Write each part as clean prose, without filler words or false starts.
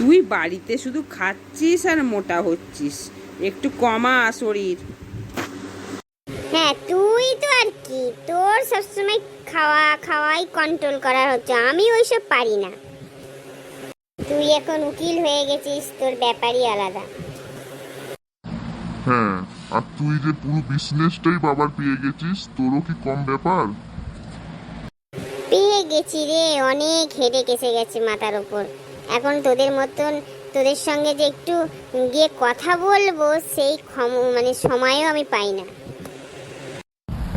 তুই বাড়িতে শুধু খাচ্ছিস আর মোটা হচ্ছিস, একটু কমা শরীর। হ্যাঁ, তুই তো আর কি, তোর সবসময় খাওয়া খাওয়াই কন্ট্রোল করার হচ্ছে, আমি ওইসব পারি না। তুই এখন উকিল হয়ে গেছিস, তোর ব্যাপারই আলাদা। হ্যাঁ, আর তুই যে পুরো বিজনেসটাই বাবার পেয়ে গেছিস, তোরও কি কম ব্যাপার? পেয়ে গেছি রে, অনেক হেডেক এসে গেছে মাথার ওপর। এখন তোদের মতন, তোদের সঙ্গে যে একটু গিয়ে কথা বলবো সেই সময়ও আমি পাই না।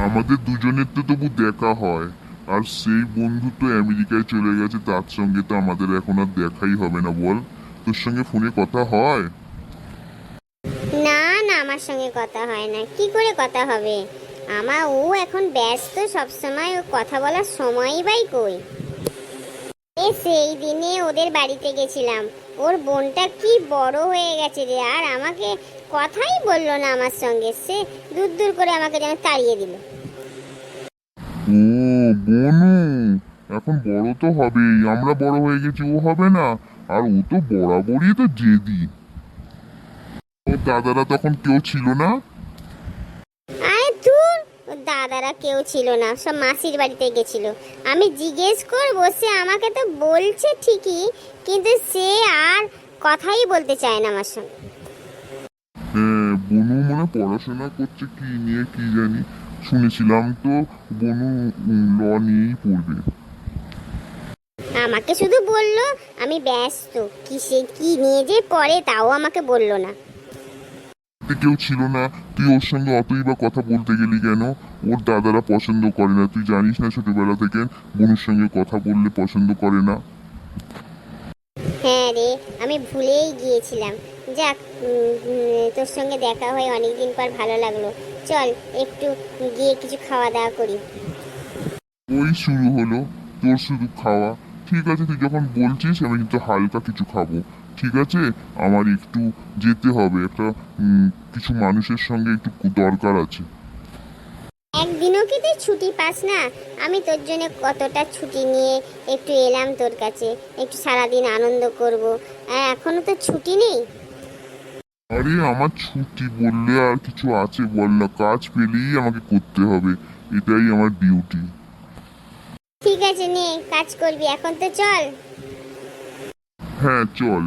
আমাদের দুজনের তো তবু দেখা হয়, আর সেই বন্ধু তো আমেরিকায় চলে গেছে, তার সঙ্গে তো আমাদের এখন আর দেখাই হবে না। বল, তোর সঙ্গে ফোনে কথা হয়? না না, আমার সঙ্গে কথা হয় না, কি করে কথা হবে? ও এখন ব্যস্ত সব সময়, ও কথা বলার সময়ই বাই কই। সেই দিনে ওদের বাড়িতে গেছিলাম, ওর বোনটা কি বড় হয়ে গেছে রে, আর আমাকে কথাই বললো না আমার সঙ্গে, সে দূর দূর করে আমাকে যেন তাড়িয়ে দিল। ও বনু, এখন বড় তো হবেই, আমরা বড় হয়ে গেছি, ও হবে না? আর ও তো বরাবরই তো জেদি। ওর দাদারা তখন কেউ ছিল না? আরে তুই, দাদারা কেউ ছিল না, সব মাসির বাড়িতে গেছিল। আমি জিজ্ঞেস করবো, সে আমাকে তো বলছে ঠিকই, কিন্তু সে আর কথাই বলতে চায় না আমার সঙ্গে। হ্যাঁ, বনু মনে পড়াশোনা করছে, কি নিয়ে কি জানি, শুনেছিলাম তো বনু ল নিয়েই পড়বে। আমাকে শুধু বললো আমি ব্যস্ত, কিসে কি নিয়ে যে পড়ে তাও আমাকে বললো না। কেউ ছিল না, তুই ওর সঙ্গে অতই বা কথা বলতে গেলি কেন? ওর দাদারা পছন্দ করে না, তুই জানিস না ছোটবেলা থেকে বনুর সঙ্গে কথা বললে পছন্দ করে না। হ্যাঁ রে, আমি ভুলেই গিয়েছিলাম। যাক, তোর সঙ্গে দেখা হয়ে অনেকদিন পর ভালো লাগলো। চল একটু গিয়ে কিছু খাওয়া দাওয়া করি। ওই শুরু হলো তোর শুধু খাওয়া। ঠিক আছে, তুই যখন বলছিস আমি কিন্তু হালকা কিছু খাবো। ঠিক আছে, আমার একটু যেতে হবে, একটা কিছু মানুষের সঙ্গে একটু দরকার আছে। একদিনও কি তুই ছুটি পাস না? আমি তোর জন্য কতটা ছুটি নিয়ে একটু এলাম তোর কাছে, একটু সারাদিন আনন্দ করব, আর এখনো তো ছুটি নেই। আরে আমার ছুটি বললে আর কিছু আছে বল না, কাজ পেলেই আমাকে করতে হবে, এটাই আমার ডিউটি। ঠিক আছে, নে কাজ করবি, এখন তো চল। হ্যাঁ চল।